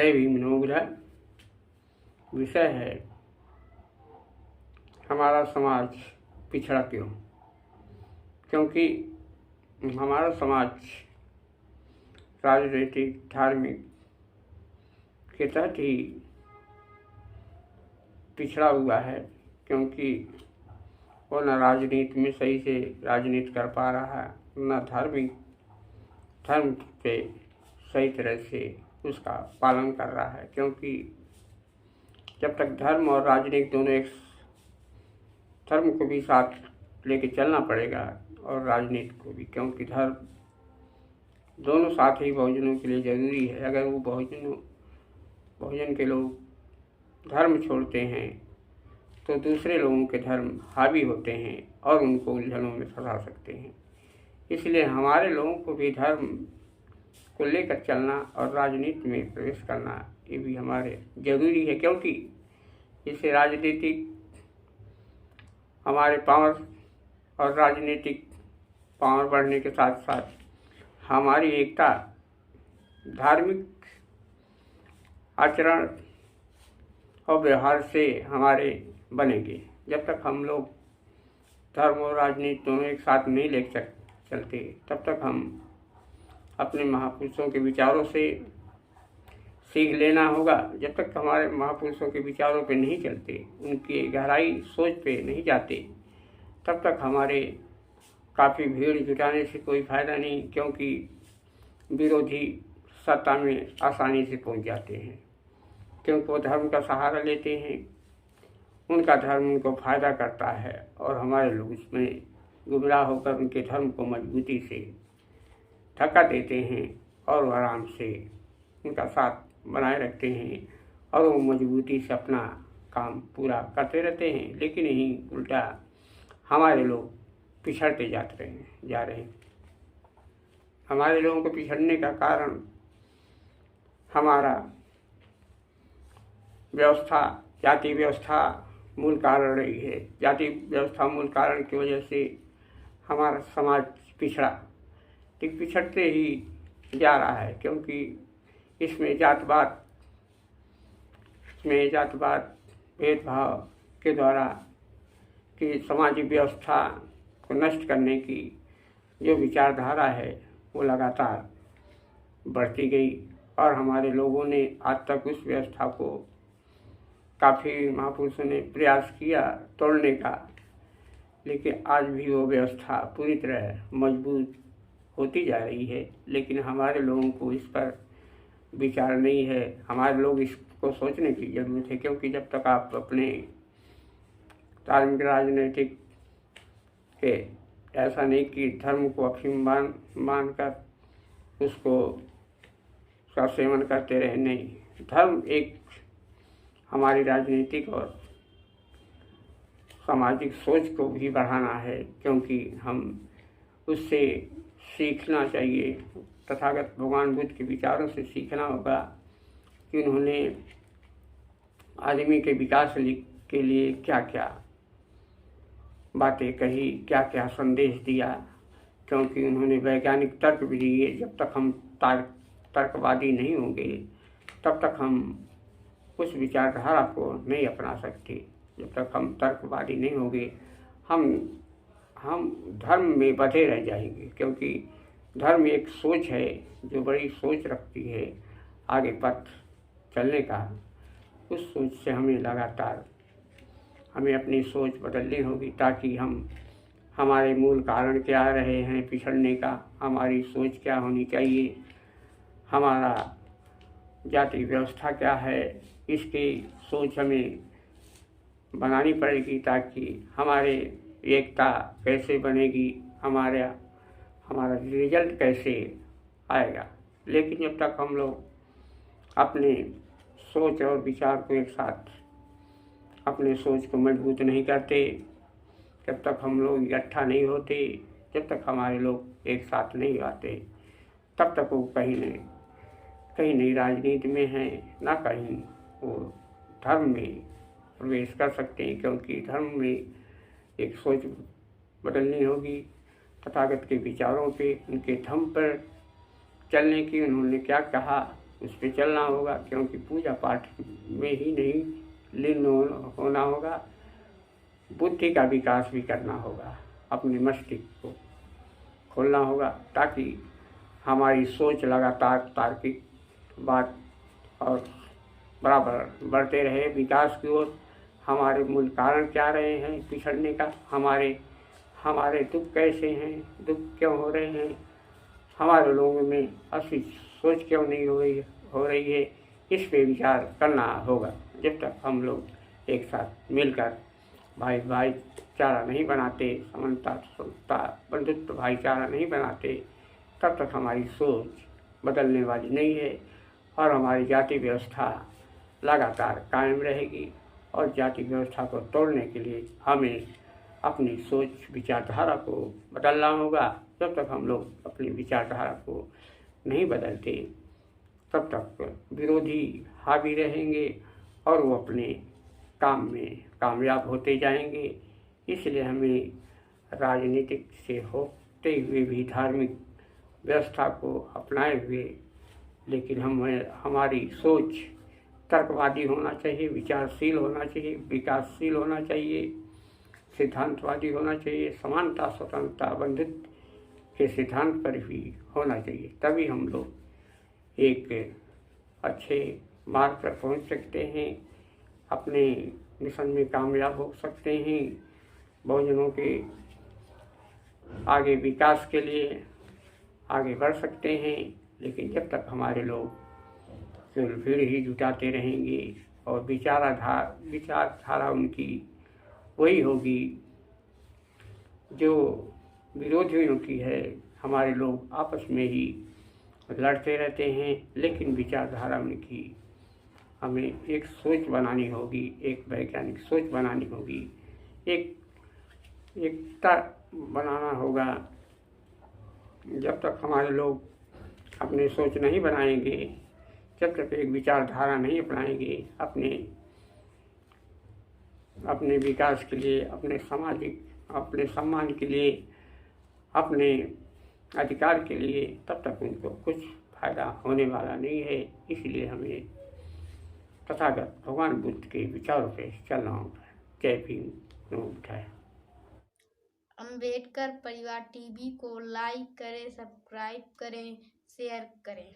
जय भीम नवग्रह। विषय है हमारा समाज पिछड़ा क्यों। क्योंकि हमारा समाज राजनीतिक धार्मिक के तहत ही पिछड़ा हुआ है, क्योंकि वो न राजनीति में सही से राजनीति कर पा रहा है, न धर्म पे सही तरह से उसका पालन कर रहा है। क्योंकि जब तक धर्म और राजनीति दोनों एक, धर्म को भी साथ लेके चलना पड़ेगा और राजनीति को भी, क्योंकि धर्म दोनों साथ ही बहुजनों के लिए ज़रूरी है। अगर वो बहुजन के लोग धर्म छोड़ते हैं तो दूसरे लोगों के धर्म हावी होते हैं और उनको उलझनों में फंसा सकते हैं। इसलिए हमारे लोगों को भी धर्म को लेकर चलना और राजनीति में प्रवेश करना ये भी हमारे ज़रूरी है, क्योंकि इससे राजनीतिक हमारे पावर और राजनीतिक पावर बढ़ने के साथ साथ हमारी एकता, धार्मिक आचरण और व्यवहार से हमारे बनेंगे। जब तक हम लोग धर्म और राजनीति दोनों एक साथ नहीं ले चलते, तब तक हम अपने महापुरुषों के विचारों से सीख लेना होगा। जब तक हमारे महापुरुषों के विचारों पे नहीं चलते, उनकी गहराई सोच पे नहीं जाते, तब तक हमारे काफ़ी भीड़ जुटाने से कोई फ़ायदा नहीं, क्योंकि विरोधी सत्ता में आसानी से पहुंच जाते हैं। क्योंकि वो धर्म का सहारा लेते हैं, उनका धर्म उनको फ़ायदा करता है और हमारे लोग उसमें गुमराह होकर उनके धर्म को मजबूती से धक्का देते हैं और वो आराम से उनका साथ बनाए रखते हैं और वो मजबूती से अपना काम पूरा करते रहते हैं। लेकिन यही उल्टा हमारे लोग पिछड़ते जा रहे हैं। हमारे लोगों को पिछड़ने का कारण हमारा व्यवस्था, जाति व्यवस्था मूल कारण रही है। जाति व्यवस्था मूल कारण की वजह से हमारा समाज पिछड़ते ही जा रहा है, क्योंकि इसमें जातवाद भेदभाव के द्वारा कि सामाजिक व्यवस्था को नष्ट करने की जो विचारधारा है वो लगातार बढ़ती गई और हमारे लोगों ने आज तक उस व्यवस्था को काफ़ी महापुरुषों ने प्रयास किया तोड़ने का, लेकिन आज भी वो व्यवस्था पूरी तरह मजबूत होती जा रही है। लेकिन हमारे लोगों को इस पर विचार नहीं है। हमारे लोग इसको सोचने की ज़रूरत है, क्योंकि जब तक आप अपने धार्मिक राजनीतिक के ऐसा नहीं कि धर्म को अफीम मानकर उसका सेवन करते रहे, नहीं, धर्म एक हमारी राजनीतिक और सामाजिक सोच को भी बढ़ाना है, क्योंकि हम उससे सीखना चाहिए। तथागत भगवान बुद्ध के विचारों से सीखना होगा कि उन्होंने आदमी के विकास के लिए क्या क्या बातें कही, क्या क्या संदेश दिया, क्योंकि उन्होंने वैज्ञानिक तर्क भी दिए। जब तक हम तर्कवादी नहीं होंगे तब तक हम उस विचारधारा को नहीं अपना सकते। जब तक हम तर्कवादी नहीं होंगे हम धर्म में बंधे रह जाएंगे, क्योंकि धर्म एक सोच है जो बड़ी सोच रखती है आगे पथ चलने का। उस सोच से हमें अपनी सोच बदलनी होगी, ताकि हमारे मूल कारण क्या रहे हैं पिछड़ने का, हमारी सोच क्या होनी चाहिए, हमारा जाति व्यवस्था क्या है, इसकी सोच हमें बनानी पड़ेगी, ताकि हमारे एकता कैसे बनेगी, हमारा रिजल्ट कैसे आएगा। लेकिन जब तक हम लोग अपने सोच और विचार को एक साथ, अपने सोच को मजबूत नहीं करते, जब तक हम लोग इकट्ठा नहीं होते, जब तक हमारे लोग एक साथ नहीं आते, तब तक वो कहीं नहीं राजनीति में हैं, ना कहीं वो धर्म में प्रवेश कर सकते हैं। क्योंकि धर्म में एक सोच बदलनी होगी, तथागत के विचारों पे, उनके धर्म पर चलने की, उन्होंने क्या कहा उस पर चलना होगा, क्योंकि पूजा पाठ में ही नहीं लीन होना होगा, बुद्धि का विकास भी करना होगा, अपने मस्तिष्क को खोलना होगा, ताकि हमारी सोच लगातार तार्किक बात और बराबर बढ़ते रहे विकास की ओर। हमारे मूल कारण क्या रहे हैं पिछड़ने का, हमारे दुख कैसे हैं, दुख क्यों हो रहे हैं, हमारे लोगों में असली सोच क्यों नहीं हो रही है, इस पे विचार करना होगा। जब तक हम लोग एक साथ मिलकर भाईचारा नहीं बनाते, समानता समता बंधुत्व भाईचारा नहीं बनाते, तब तक हमारी सोच बदलने वाली नहीं है और हमारी जाति व्यवस्था लगातार कायम रहेगी। और जाति व्यवस्था को तोड़ने के लिए हमें अपनी सोच विचारधारा को बदलना होगा। जब तक हम लोग अपनी विचारधारा को नहीं बदलते, तब तक विरोधी हावी रहेंगे और वो अपने काम में कामयाब होते जाएंगे। इसलिए हमें राजनीतिक से होते हुए भी धार्मिक व्यवस्था को अपनाए हुए, लेकिन हमारी सोच तर्कवादी होना चाहिए, विचारशील होना चाहिए, विकासशील होना चाहिए, सिद्धांतवादी होना चाहिए, समानता स्वतंत्रता बंधुत्व के सिद्धांत पर भी होना चाहिए। तभी हम लोग एक अच्छे मार्ग पर पहुंच सकते हैं, अपने मिशन में कामयाब हो सकते हैं, बहुजनों के आगे विकास के लिए आगे बढ़ सकते हैं। लेकिन जब तक हमारे लोग केवल भीड़ ही जुटाते रहेंगे और विचारधारा उनकी वही होगी जो विरोधियों की है, हमारे लोग आपस में ही लड़ते रहते हैं, लेकिन विचारधारा उनकी हमें एक सोच बनानी होगी, एक वैज्ञानिक सोच बनानी होगी, एकता बनाना होगा। जब तक हमारे लोग अपनी सोच नहीं बनाएंगे, जब तक एक विचारधारा नहीं अपनाएंगे, अपने विकास के लिए, अपने सम्मान के लिए, अपने अधिकार के लिए, तब तक उनको कुछ फायदा होने वाला नहीं है। इसलिए हमें तथागत भगवान बुद्ध के विचारों पे चलना होगा। जय भीम, नमो बुद्धाय। अम्बेडकर परिवार टीवी को लाइक करें, सब्सक्राइब करें, शेयर करें।